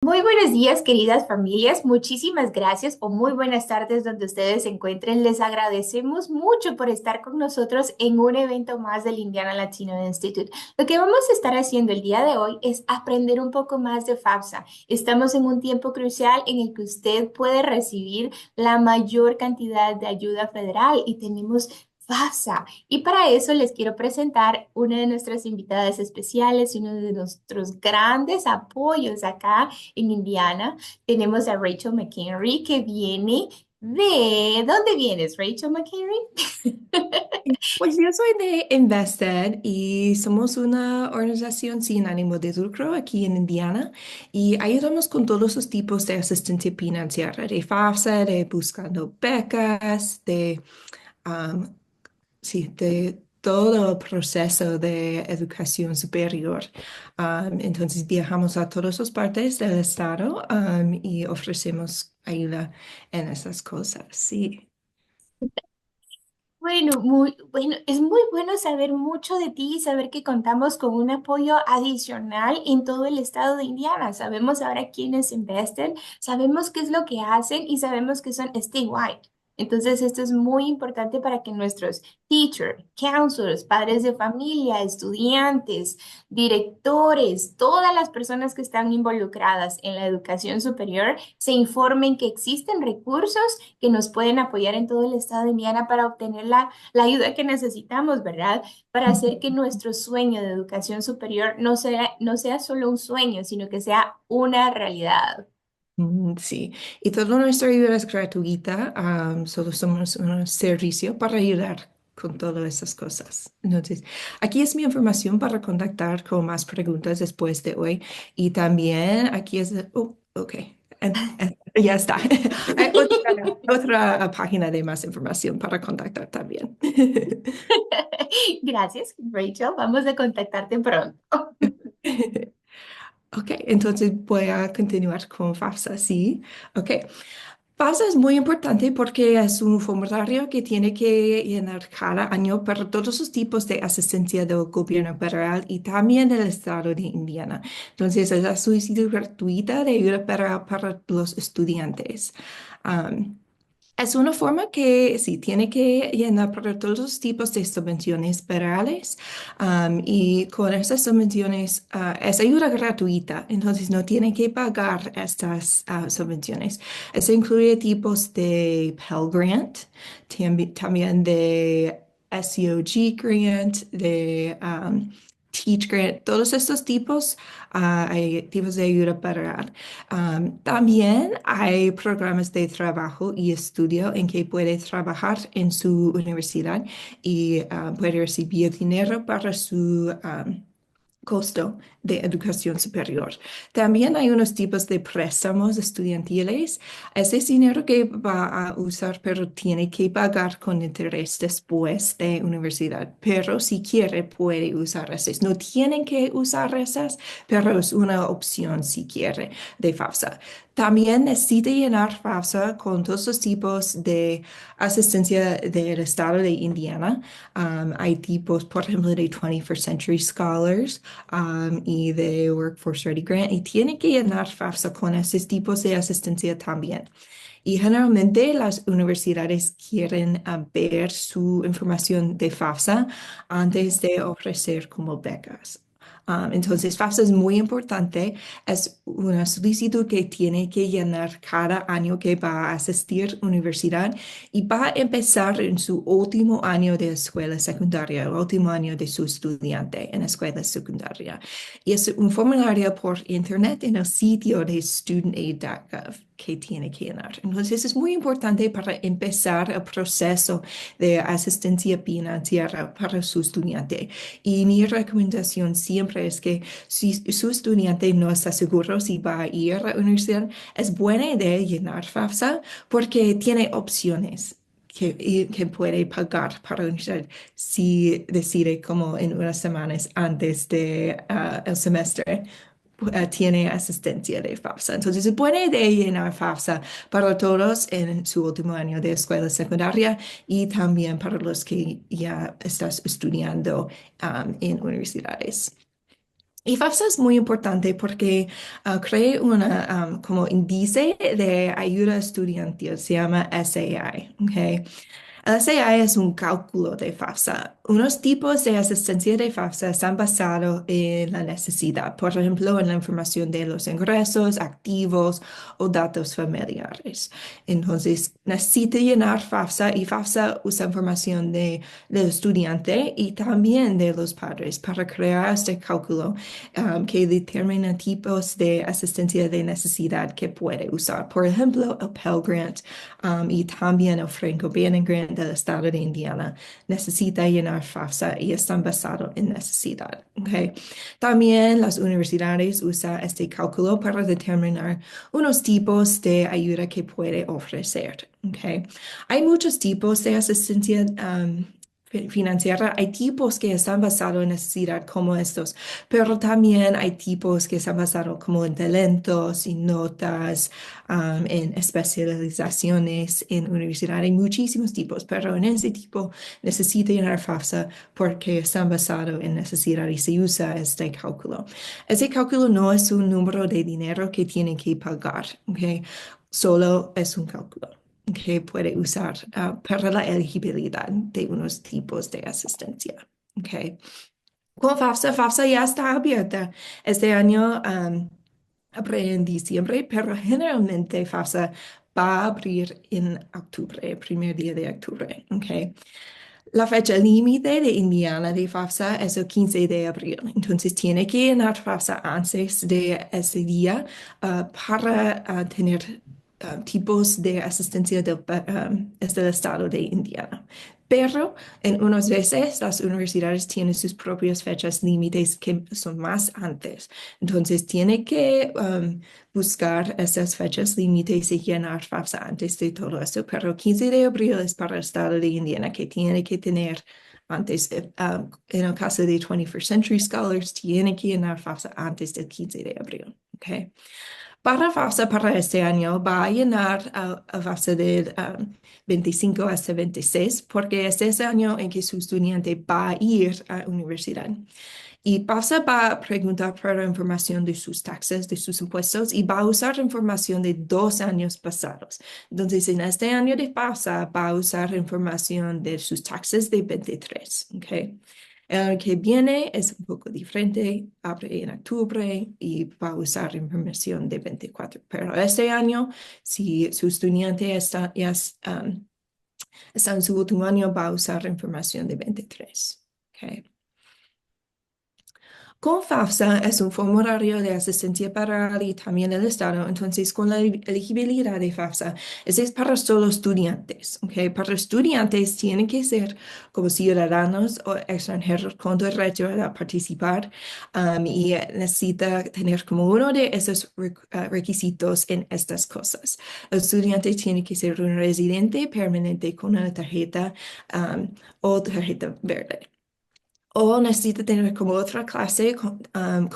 Muy buenos días, queridas familias. Muchísimas gracias o muy buenas tardes donde ustedes se encuentren. Les agradecemos mucho por estar con nosotros en un evento más del Indiana Latino Institute. Lo que vamos a estar haciendo el día de hoy es aprender un poco más de FAFSA. Estamos en un tiempo crucial en el que usted puede recibir la mayor cantidad de ayuda federal y tenemos FAFSA. Y para eso les quiero presentar una de nuestras invitadas especiales y uno de nuestros grandes apoyos acá en Indiana. Tenemos a Rachel McHenry que viene de... ¿Dónde vienes, Rachel McHenry? Pues yo soy de Invested y somos una organización sin ánimo de lucro aquí en Indiana y ayudamos con todos los tipos de asistencia financiera, de FAFSA, de buscando becas, um, sí, de todo el proceso de educación superior. Entonces viajamos a todas las partes del estado, y ofrecemos ayuda en esas cosas, sí. Bueno, muy bueno, es muy bueno saber mucho de ti y saber que contamos con un apoyo adicional en todo el estado de Indiana. Sabemos ahora quiénes investen, sabemos qué es lo que hacen y sabemos que son statewide. Entonces, esto es muy importante para que nuestros teachers, counselors, padres de familia, estudiantes, directores, todas las personas que están involucradas en la educación superior se informen que existen recursos que nos pueden apoyar en todo el estado de Indiana para obtener la ayuda que necesitamos, ¿verdad? Para hacer que nuestro sueño de educación superior no sea solo un sueño, sino que sea una realidad. Sí, y toda nuestra ayuda es gratuita, solo somos un servicio para ayudar con todas esas cosas. Entonces, aquí es mi información para contactar con más preguntas después de hoy. Y también aquí es, ok, ya está. Hay otra página de más información para contactar también. Gracias, Rachel. Vamos a contactarte pronto. Ok, entonces voy a continuar con FAFSA, sí. Ok. FAFSA es muy importante porque es un formulario que tiene que llenar cada año para todos los tipos de asistencia del gobierno federal y también del estado de Indiana. Entonces, es la solicitud gratuita de ayuda para los estudiantes. Es una forma que sí tiene que llenar para todos los tipos de subvenciones federales, y con estas subvenciones es ayuda gratuita, entonces no tiene que pagar estas subvenciones. Eso incluye tipos de Pell Grant, también de SEOG Grant, de Teach Grant, todos estos tipos, hay tipos de ayuda federal. También hay programas de trabajo y estudio en que puede trabajar en su universidad y puede recibir dinero para su costo de educación superior. También hay unos tipos de préstamos estudiantiles. Ese es dinero que va a usar, pero tiene que pagar con interés después de universidad. Pero si quiere, puede usar esas. No tienen que usar esas, pero es una opción si quiere de FAFSA. También necesita llenar FAFSA con todos los tipos de asistencia del estado de Indiana. Hay tipos, por ejemplo, de 21st Century Scholars, y de Workforce Ready Grant, y tiene que llenar FAFSA con esos tipos de asistencia también. Y generalmente las universidades quieren ver su información de FAFSA antes de ofrecer como becas. Entonces, FAFSA es muy importante. Es una solicitud que tiene que llenar cada año que va a asistir a universidad y va a empezar en su último año de escuela secundaria, el último año de su estudiante en escuela secundaria. Y es un formulario por internet en el sitio de studentaid.gov que tiene que llenar. Entonces es muy importante para empezar el proceso de asistencia financiera para su estudiante. Y mi recomendación siempre es que si su estudiante no está seguro si va a ir a la universidad, es buena idea llenar FAFSA porque tiene opciones. Que puede pagar para la universidad si decide como en unas semanas antes de el semestre tiene asistencia de FAFSA. Entonces, es buena idea llenar FAFSA para todos en su último año de escuela secundaria y también para los que ya estás estudiando en universidades. Y FAFSA es muy importante porque crea una como índice de ayuda estudiantil, se llama SAI, ¿ok? El SAI es un cálculo de FAFSA. Unos tipos de asistencia de FAFSA están basados en la necesidad, por ejemplo, en la información de los ingresos, activos o datos familiares. Entonces, necesita llenar FAFSA y FAFSA usa información del estudiante y también de los padres para crear este cálculo que determina tipos de asistencia de necesidad que puede usar. Por ejemplo, el Pell Grant y también el Franco Banning Grant del estado de Indiana necesita llenar FAFSA y están basados en necesidad. ¿Okay? También las universidades usan este cálculo para determinar unos tipos de ayuda que puede ofrecer. ¿Okay? Hay muchos tipos de asistencia financiera. Hay tipos que están basados en necesidad como estos, pero también hay tipos que están basados como en talentos y notas, en especializaciones en universidad. Hay muchísimos tipos, pero en ese tipo necesita llenar FAFSA porque están basados en necesidad y se usa este cálculo. Ese cálculo no es un número de dinero que tiene que pagar, ¿ok? Solo es un cálculo que puede usar para la elegibilidad de unos tipos de asistencia. ¿Ok? Con FAFSA, FAFSA ya está abierta. Este año abre en diciembre, pero generalmente FAFSA va a abrir en octubre, el primer día de octubre. ¿Ok? La fecha límite de Indiana de FAFSA es el 15 de abril, entonces tiene que llenar FAFSA antes de ese día para tener tipos de asistencia del estado de Indiana. Pero en unas veces las universidades tienen sus propias fechas límites que son más antes. Entonces tiene que buscar esas fechas límites y llenar FAFSA antes de todo eso. Pero el 15 de abril es para el estado de Indiana que tiene que tener antes, en el caso de 21st Century Scholars, tiene que llenar FAFSA antes del 15 de abril. ¿Okay? Para FAFSA para este año va a llenar a FAFSA del 25 hasta 26 porque es ese año en que su estudiante va a ir a la universidad. Y FAFSA va a preguntar por la información de sus taxes, de sus impuestos y va a usar información de 2 años pasados. Entonces, en este año de FAFSA va a usar información de sus taxes de 23. ¿Ok? El que viene es un poco diferente, abre en octubre y va a usar información de 24. Pero este año, si su estudiante está en su último año, va a usar información de 23. Okay. Con FAFSA es un formulario de asistencia para y también el Estado. Entonces, con la elegibilidad de FAFSA, ese es para solo estudiantes. ¿Ok? Para estudiantes tienen que ser como ciudadanos o extranjeros con derecho a participar y necesita tener como uno de esos requisitos en estas cosas. El estudiante tiene que ser un residente permanente con una tarjeta o tarjeta verde. O necesita tener como otra clase con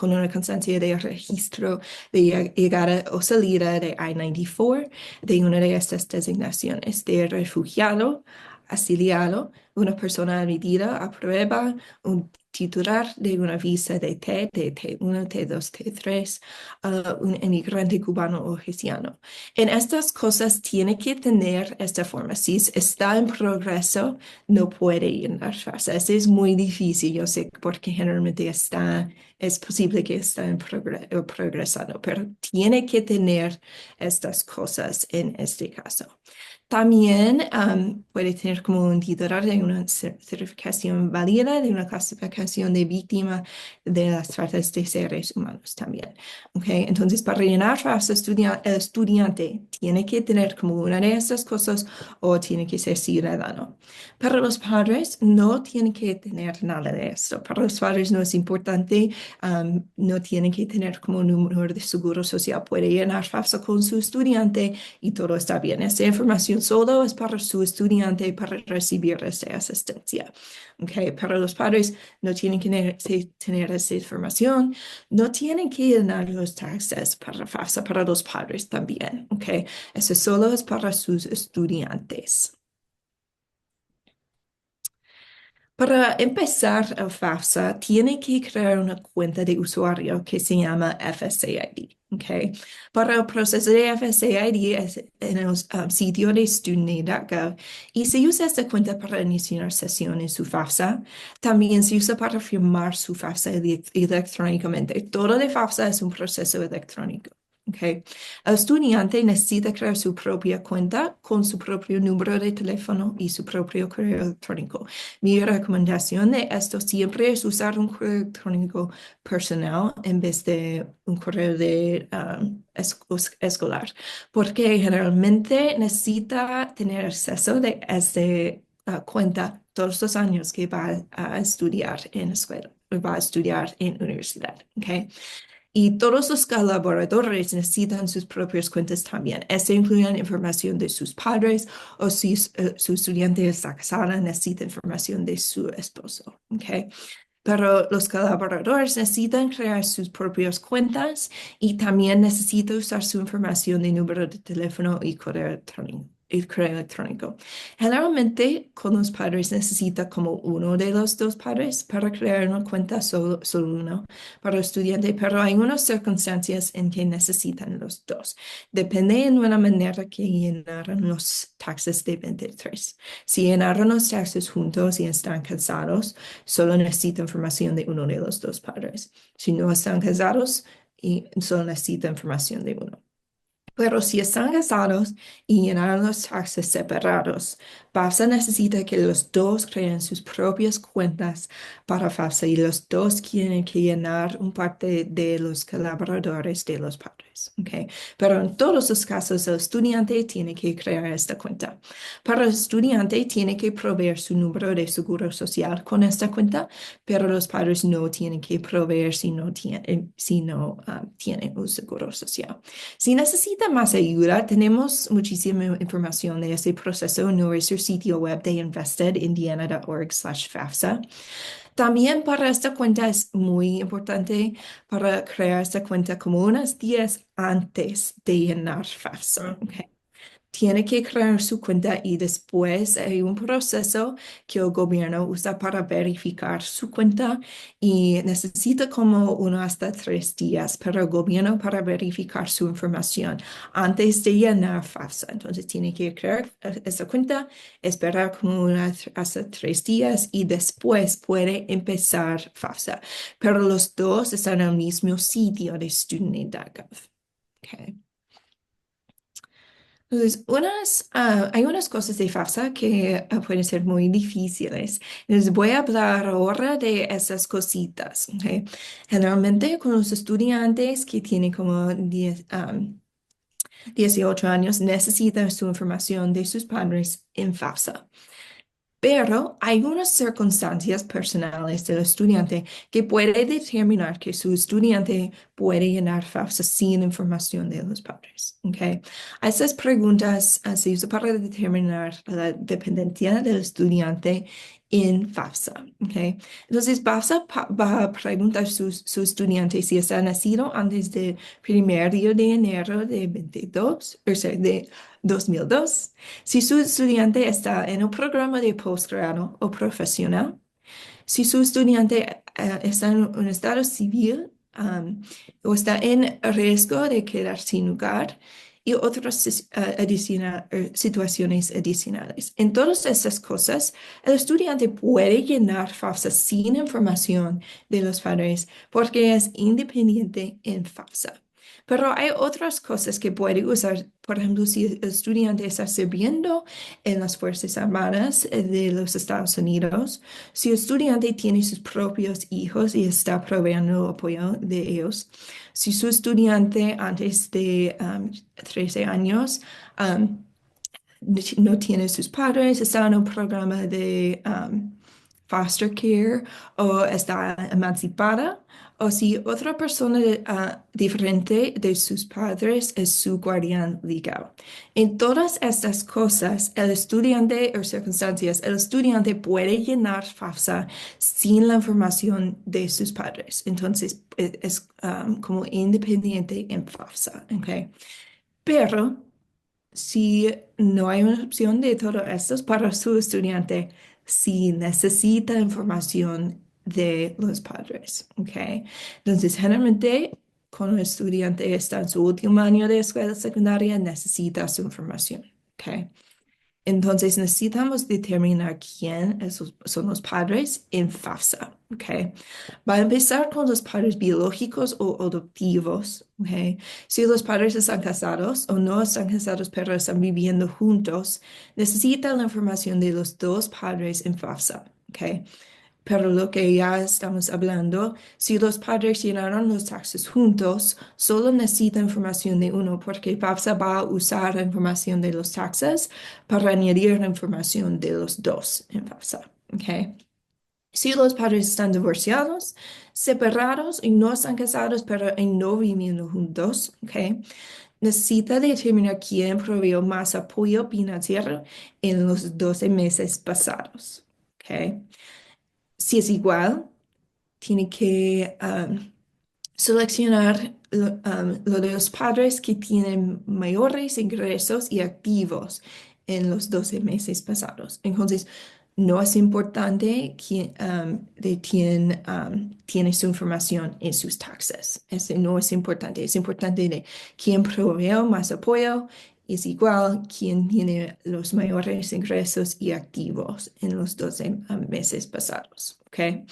una constancia de registro de llegada o salida de I-94 de una de estas designaciones de refugiado, asiliado, una persona admitida a prueba, un titular de una visa de T1, T2, T3, un inmigrante cubano o haitiano. En estas cosas tiene que tener esta forma. Si está en progreso, no puede llenar frases. Es muy difícil, yo sé, porque generalmente es posible que está en progresando, pero tiene que tener estas cosas en este caso. También puede tener como un titular de una certificación válida de una clasificación de víctima de las tratas de seres humanos también. ¿Okay? Entonces, para llenar frases, el estudiante tiene que tener como una de estas cosas o tiene que ser ciudadano. Para los padres no tienen que tener nada de esto. Para los padres no es importante, no tienen que tener como un número de seguro social. Puede llenar FAFSA con su estudiante y todo está bien. Esta información solo es para su estudiante para recibir esta asistencia. Okay. Para los padres no tienen que tener esa información. No tienen que llenar los taxes para FAFSA para los padres también. Okay. Eso solo es para sus estudiantes. Para empezar el FAFSA, tiene que crear una cuenta de usuario que se llama FSAID. ¿Ok? Para el proceso de FSAID es en el sitio de student.aid.gov y se usa esta cuenta para iniciar sesión en su FAFSA. También se usa para firmar su FAFSA electrónicamente. Todo de FAFSA es un proceso electrónico. ¿Ok? El estudiante necesita crear su propia cuenta con su propio número de teléfono y su propio correo electrónico. Mi recomendación de esto siempre es usar un correo electrónico personal en vez de un correo de escolar, porque generalmente necesita tener acceso de esta cuenta todos los años que va a estudiar en escuela, va a estudiar en universidad. ¿Ok? Y todos los colaboradores necesitan sus propias cuentas también. Esto incluye información de sus padres o si su estudiante está casada, necesita información de su esposo. ¿Ok? Pero los colaboradores necesitan crear sus propias cuentas y también necesitan usar su información de número de teléfono y correo electrónico. Generalmente, con los padres necesita como uno de los dos padres para crear una cuenta, solo uno para el estudiante, pero hay unas circunstancias en que necesitan los dos. Depende en una manera que llenaron los taxes de 23. Si llenaron los taxes juntos y están casados, solo necesita información de uno de los dos padres. Si no están casados, y solo necesita información de uno. Pero si están casados y llenaron los taxes separados, FAFSA necesita que los dos creen sus propias cuentas para FAFSA y los dos tienen que llenar un parte de los colaboradores de los padres. ¿Ok? Pero en todos los casos, el estudiante tiene que crear esta cuenta. Para el estudiante, tiene que proveer su número de seguro social con esta cuenta, pero los padres no tienen que proveer si no tienen un seguro social. Si necesita más ayuda, tenemos muchísima información de este proceso en nuestro sitio web de investedindiana.org/FAFSA. También para esta cuenta es muy importante para crear esta cuenta como unos días antes de llenar FAFSA. ¿Ok? Tiene que crear su cuenta y después hay un proceso que el gobierno usa para verificar su cuenta y necesita como 1 hasta 3 días para el gobierno para verificar su información antes de llenar FAFSA. Entonces tiene que crear esa cuenta, esperar como 1 hasta 3 días y después puede empezar FAFSA. Pero los dos están en el mismo sitio de student.gov. Okay. Entonces, hay unas cosas de FAFSA que pueden ser muy difíciles. Les voy a hablar ahora de esas cositas. ¿Ok? Generalmente con los estudiantes que tienen como 18 años necesitan su información de sus padres en FAFSA. Pero hay unas circunstancias personales del estudiante que puede determinar que su estudiante puede llenar FAFSA sin información de los padres. ¿Ok? Esas preguntas se usan para determinar la dependencia del estudiante en FAFSA. ¿Ok? Entonces, FAFSA va a preguntar a su estudiante si está nacido antes del 1 de enero de 22, o sea, de 2002. Si su estudiante está en un programa de posgrado o profesional, si su estudiante está en un estado civil o está en riesgo de quedar sin lugar y otras situaciones adicionales. En todas estas cosas, el estudiante puede llenar FAFSA sin información de los padres porque es independiente en FAFSA. Pero hay otras cosas que puede usar. Por ejemplo, si el estudiante está sirviendo en las Fuerzas Armadas de los Estados Unidos, si el estudiante tiene sus propios hijos y está proveyendo apoyo de ellos, si su estudiante antes de 13 años no tiene sus padres, está en un programa de foster care o está emancipada, o si otra persona diferente de sus padres es su guardián legal. En todas estas cosas, el estudiante o circunstancias, el estudiante puede llenar FAFSA sin la información de sus padres. Entonces, es como independiente en FAFSA. ¿Ok? Pero si no hay una opción de todo esto para su estudiante, si necesita información de los padres, ¿ok? Entonces, generalmente, cuando el estudiante está en su último año de escuela secundaria, necesita su información, ¿ok? Entonces necesitamos determinar quién son los padres en FAFSA, ¿ok? Va a empezar con los padres biológicos o adoptivos, ¿ok? Si los padres están casados o no están casados pero están viviendo juntos, necesita la información de los dos padres en FAFSA, ¿ok? Pero lo que ya estamos hablando, si los padres llenaron los taxes juntos, solo necesita información de uno porque FAFSA va a usar la información de los taxes para añadir la información de los dos en FAFSA. ¿Ok? Si los padres están divorciados, separados y no están casados, pero no viviendo juntos, ¿ok? Necesita determinar quién proveyó más apoyo financiero en los 12 meses pasados. ¿Ok? Si es igual, tiene que seleccionar lo de los padres que tienen mayores ingresos y activos en los 12 meses pasados. Entonces, no es importante de quién tiene su información en sus taxes. Ese no es importante. Es importante de quién provee más apoyo. Es igual quién tiene los mayores ingresos y activos en los 12 meses pasados. ¿Ok?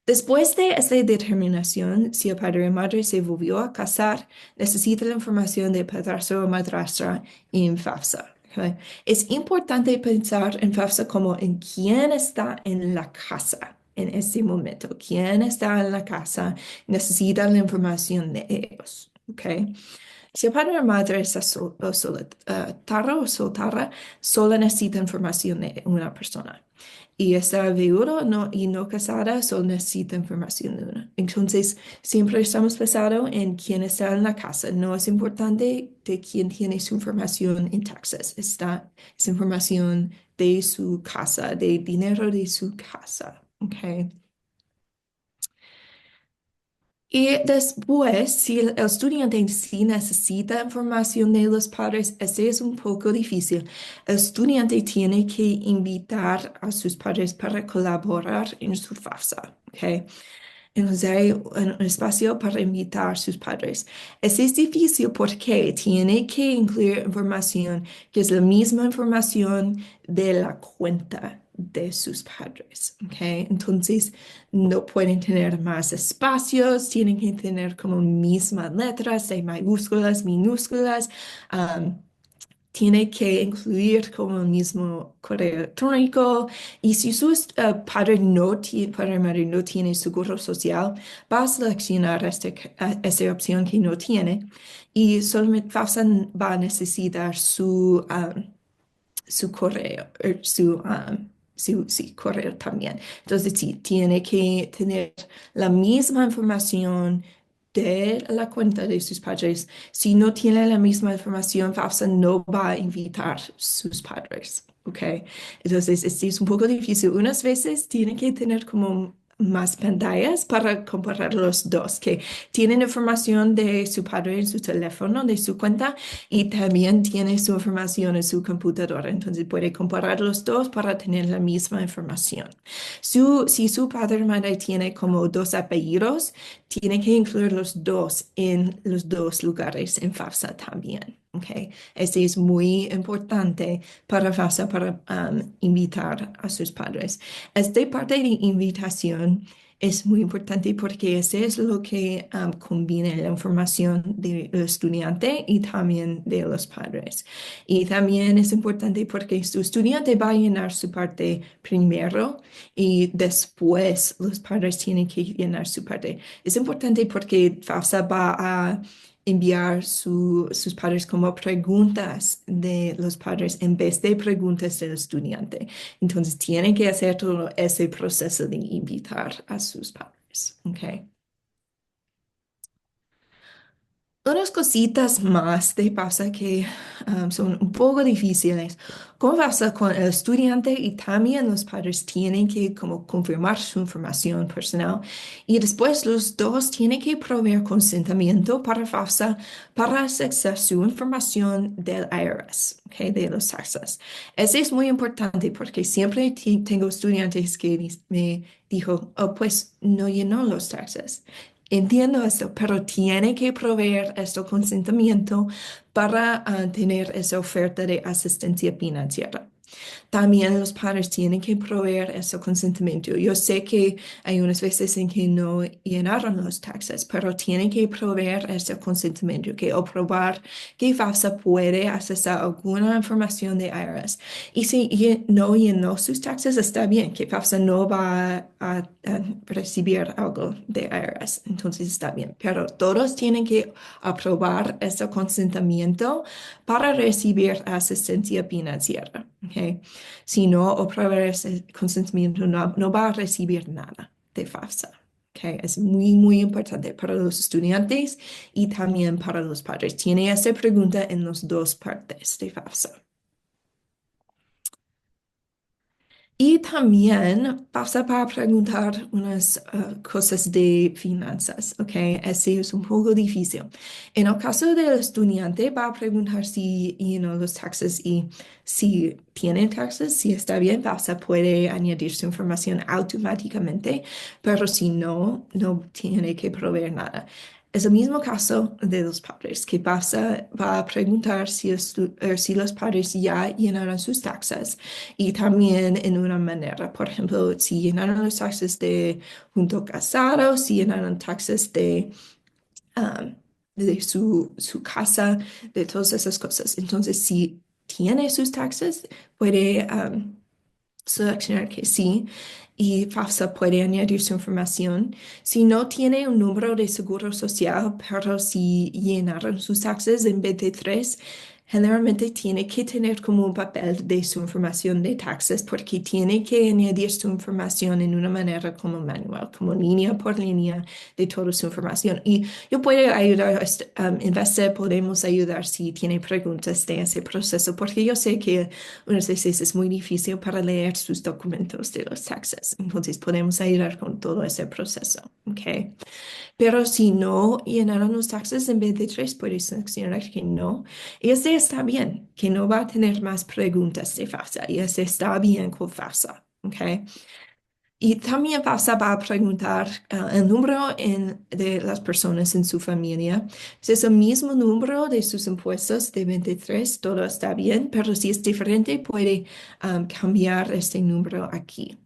Después de esta determinación, si el padre o madre se volvió a casar, necesita la información de padrastro o madrastra en FAFSA. ¿Ok? Es importante pensar en FAFSA como en quién está en la casa en este momento. Quién está en la casa necesita la información de ellos. ¿Ok? Si el padre o madre está soltero o soltera, solo necesita información de una persona. Y está viudo y no casada, solo necesita información de una. Entonces, siempre estamos pensando en quién está en la casa. No es importante de quién tiene su información en Texas. Es información de su casa, de dinero de su casa. ¿Ok? Y después, si el estudiante en sí necesita información de los padres, ese es un poco difícil. El estudiante tiene que invitar a sus padres para colaborar en su FAFSA, ¿ok? Entonces hay un espacio para invitar a sus padres. Ese es difícil porque tiene que incluir información que es la misma información de la cuenta de sus padres, ¿ok? Entonces no pueden tener más espacios, tienen que tener como mismas letras de mayúsculas, minúsculas. um, Tiene que incluir como el mismo correo electrónico y si su padre o madre no tiene seguro social, va a seleccionar esta opción que no tiene y solamente va a necesitar su correo, sí, correo también. Entonces, sí, tiene que tener la misma información de la cuenta de sus padres. Si no tiene la misma información, FAFSA no va a invitar sus padres. ¿Ok? Entonces, este es un poco difícil. Unas veces tiene que tener como más pantallas para comparar los dos, que tienen información de su padre en su teléfono, de su cuenta, y también tiene su información en su computadora. Entonces puede comparar los dos para tener la misma información. Si su padre o madre tiene como dos apellidos, tiene que incluir los dos en los dos lugares en FAFSA también. Okay. Este es muy importante para FAFSA para invitar a sus padres. Esta parte de invitación es muy importante porque ese es lo que combina la información del estudiante y también de los padres. Y también es importante porque su estudiante va a llenar su parte primero y después los padres tienen que llenar su parte. Es importante porque FAFSA va a enviar sus padres como preguntas de los padres en vez de preguntas del estudiante. Entonces, tienen que hacer todo ese proceso de invitar a sus padres. ¿Ok? Otras cositas más de pasa que son un poco difíciles. ¿Cómo pasa con el estudiante y también los padres tienen que como confirmar su información personal y después los dos tienen que proveer consentimiento para FAFSA para acceder su información del IRS, ¿ok? De los taxes. Eso es muy importante porque siempre tengo estudiantes que me dijo, oh, pues no llenó los taxes. Entiendo esto, pero tiene que proveer este consentimiento para tener esa oferta de asistencia financiera. También los padres tienen que proveer ese consentimiento. Yo sé que hay unas veces en que no llenaron los taxes, pero tienen que proveer ese consentimiento, que o probar que FAFSA puede accesar alguna información de IRS. Y si no llenó sus taxes, está bien, que FAFSA no va a recibir algo de IRS, entonces está bien. Pero todos tienen que aprobar ese consentimiento para recibir asistencia financiera. ¿Ok? Si no aprueba ese consentimiento, no va a recibir nada de FAFSA. ¿Ok? Es muy, muy importante para los estudiantes y también para los padres. Tiene esta pregunta en las dos partes de FAFSA. Y también pasa para preguntar unas cosas de finanzas, ¿ok? Ese es un poco difícil. En el caso del estudiante, va a preguntar si, los taxes y si tienen taxes, si está bien, FAFSA puede añadir su información automáticamente, pero si no, no tiene que proveer nada. Es el mismo caso de los padres, que va a preguntar si los padres ya llenaron sus taxas y también en una manera, por ejemplo, si llenaron los taxes de junto casado, si llenaron taxes um, de su casa, de todas esas cosas. Entonces, si tiene sus taxes, puede seleccionar que sí y FAFSA puede añadir su información. Si no tiene un número de seguro social, pero si llenaron sus taxes en 23, generalmente tiene que tener como un papel de su información de taxes porque tiene que añadir su información en una manera como manual, como línea por línea de toda su información. Y yo puedo ayudar, en vez de podemos ayudar si tiene preguntas de ese proceso, porque yo sé que unas veces es muy difícil para leer sus documentos de los taxes. Entonces podemos ayudar con todo ese proceso, ¿ok? Pero si no llenaron los taxes en 23, puedes seleccionar que no. Y ese está bien, que no va a tener más preguntas de FAFSA. Y ese está bien con FAFSA, ¿ok? Y también FAFSA va a preguntar el número de las personas en su familia. Si es el mismo número de sus impuestos de 23, todo está bien, pero si es diferente, puede cambiar este número aquí.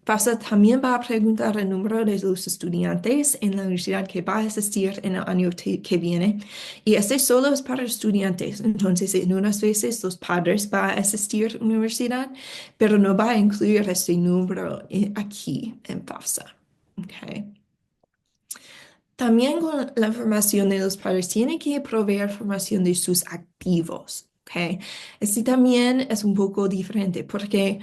FAFSA también va a preguntar el número de los estudiantes en la universidad que va a asistir en el año que viene. Y este solo es para estudiantes. Entonces, en unas veces los padres van a asistir a la universidad, pero no va a incluir este número aquí en FAFSA. Okay. También con la información de los padres, tiene que proveer información de sus activos. Okay. Este también es un poco diferente porque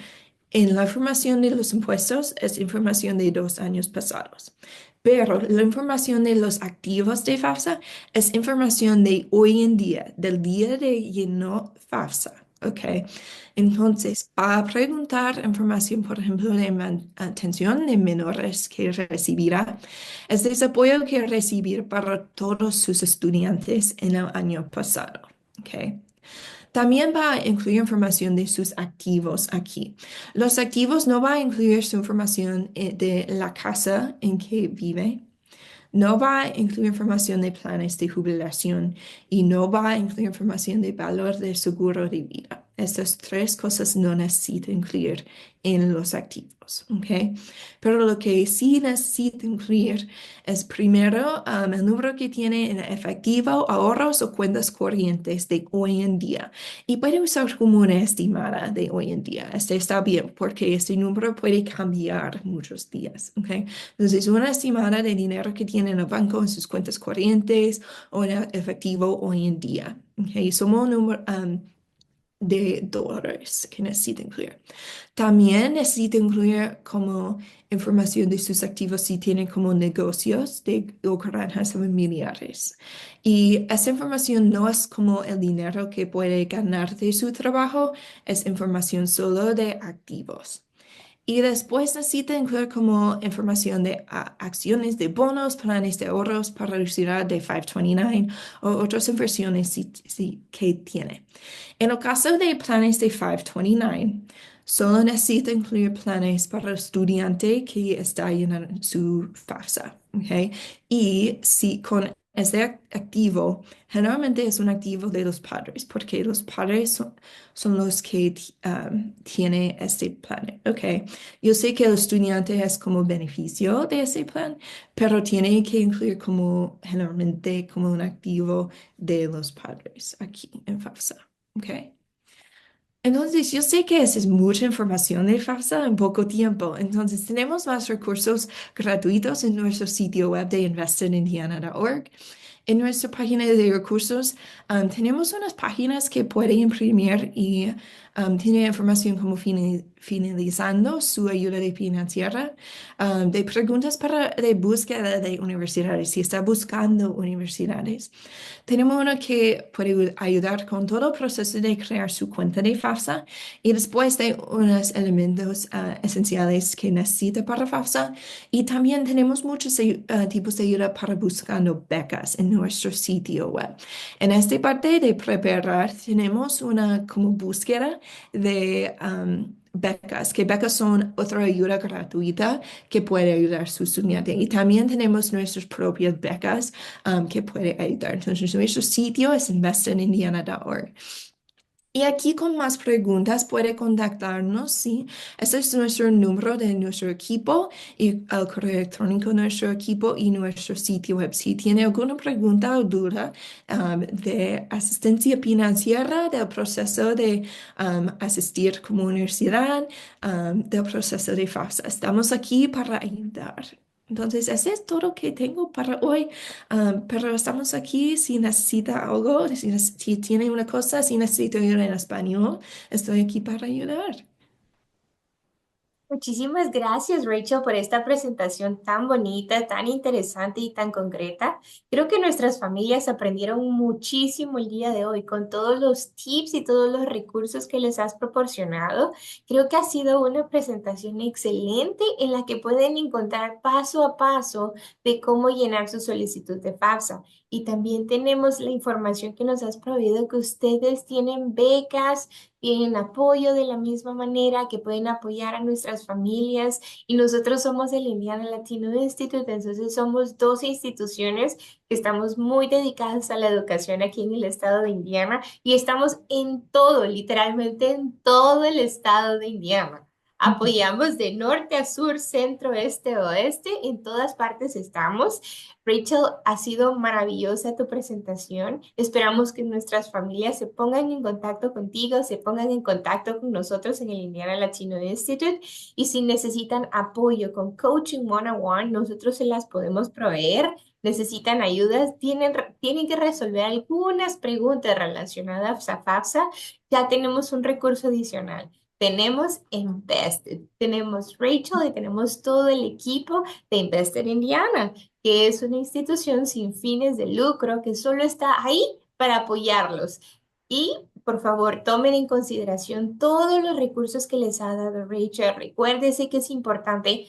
en la información de los impuestos es información de 2 años pasados, pero la información de los activos de FAFSA es información de hoy en día, del día de llenó FAFSA, ¿ok? Entonces, va a preguntar información, por ejemplo, de atención de menores que recibirá. Es ese apoyo que recibir para todos sus estudiantes en el año pasado, ¿ok? También va a incluir información de sus activos aquí. Los activos no va a incluir su información de la casa en que vive. No va a incluir información de planes de jubilación y no va a incluir información de valor de seguro de vida. Estas tres cosas no necesita incluir en los activos, ¿ok? Pero lo que sí necesita incluir es primero el número que tiene en efectivo, ahorros o cuentas corrientes de hoy en día. Y puede usar como una estimada de hoy en día. Este está bien porque este número puede cambiar muchos días, ¿ok? Entonces, una estimada de dinero que tiene en el banco en sus cuentas corrientes o en efectivo hoy en día. ¿Ok? Somos de dólares que necesita incluir. También necesita incluir como información de sus activos si tienen como negocios o granjas familiares. Y esa información no es como el dinero que puede ganar de su trabajo, es información solo de activos. Y después necesita incluir como información de acciones de bonos, planes de ahorros para reducir de 529 o otras inversiones que tiene. En el caso de planes de 529, solo necesita incluir planes para el estudiante que está llenando su FAFSA, ¿ok? Y si con ese activo, generalmente es un activo de los padres, porque los padres son los que tienen este plan, ¿ok? Yo sé que el estudiante es como beneficio de ese plan, pero tiene que incluir como generalmente como un activo de los padres aquí en FAFSA. ¿Ok? Entonces, yo sé que esa es mucha información de FAFSA en poco tiempo. Entonces, tenemos más recursos gratuitos en nuestro sitio web de investindiana.org. En nuestra página de recursos, tenemos unas páginas que puede imprimir y tiene información como finalizando su ayuda de financiera, de preguntas de búsqueda de universidades, si está buscando universidades. Tenemos uno que puede ayudar con todo el proceso de crear su cuenta de FAFSA y después de unos elementos esenciales que necesita para FAFSA. Y también tenemos muchos tipos de ayuda para buscando becas en nuestro sitio web. En esta parte de preparar tenemos una como búsqueda de becas, que becas son otra ayuda gratuita que puede ayudar a su estudiante. Y también tenemos nuestras propias becas que puede ayudar. Entonces, nuestro sitio es investindiana.org. Y aquí con más preguntas puede contactarnos, ¿sí? Este es nuestro número de nuestro equipo y el correo electrónico de nuestro equipo y nuestro sitio web. Si tiene alguna pregunta o duda de asistencia financiera, del proceso de asistir como universidad, del proceso de FAFSA, estamos aquí para ayudar. Entonces, eso es todo lo que tengo para hoy. Pero estamos aquí si necesita algo, si tiene una cosa, si necesita ayuda en español, estoy aquí para ayudar. Muchísimas gracias, Rachel, por esta presentación tan bonita, tan interesante y tan concreta. Creo que nuestras familias aprendieron muchísimo el día de hoy con todos los tips y todos los recursos que les has proporcionado. Creo que ha sido una presentación excelente en la que pueden encontrar paso a paso de cómo llenar su solicitud de FAFSA. Y también tenemos la información que nos has proveído que ustedes tienen becas, tienen apoyo de la misma manera, que pueden apoyar a nuestras familias y nosotros somos el Indiana Latino Institute, entonces somos dos instituciones que estamos muy dedicadas a la educación aquí en el estado de Indiana y estamos en todo, literalmente en todo el estado de Indiana. Apoyamos de norte a sur, centro, este, oeste, en todas partes estamos. Rachel, ha sido maravillosa tu presentación. Esperamos que nuestras familias se pongan en contacto contigo, se pongan en contacto con nosotros en el Indiana Latino Institute y si necesitan apoyo con coaching one-on-one, nosotros se las podemos proveer. Necesitan ayudas, tienen que resolver algunas preguntas relacionadas a FAFSA, ya tenemos un recurso adicional. Tenemos Invested, tenemos Rachel y tenemos todo el equipo de Invested Indiana, que es una institución sin fines de lucro que solo está ahí para apoyarlos. Y por favor, tomen en consideración todos los recursos que les ha dado Rachel. Recuérdese que es importante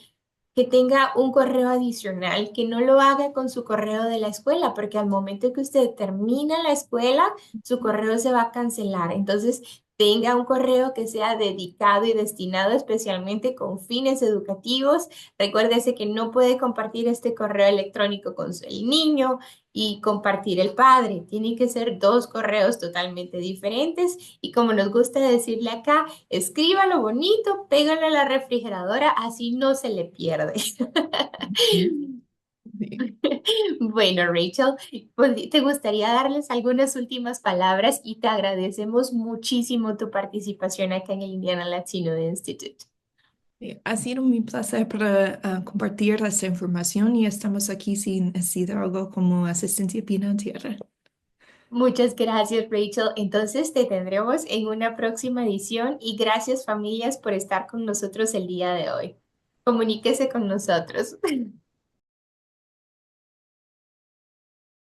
que tenga un correo adicional, que no lo haga con su correo de la escuela, porque al momento que usted termina la escuela, su correo se va a cancelar. Entonces, tenga un correo que sea dedicado y destinado especialmente con fines educativos. Recuérdese que no puede compartir este correo electrónico con el niño y compartir el padre. Tienen que ser dos correos totalmente diferentes y como nos gusta decirle acá, escríbalo bonito, pégalo a la refrigeradora, así no se le pierde. Sí. Bueno, Rachel, pues, ¿te gustaría darles algunas últimas palabras? Y te agradecemos muchísimo tu participación acá en el Indiana Latino Institute. Sí, ha sido mi placer para compartir esta información y estamos aquí si necesita algo como asistencia financiera. Muchas gracias, Rachel. Entonces te tendremos en una próxima edición y gracias familias por estar con nosotros el día de hoy. Comuníquese con nosotros.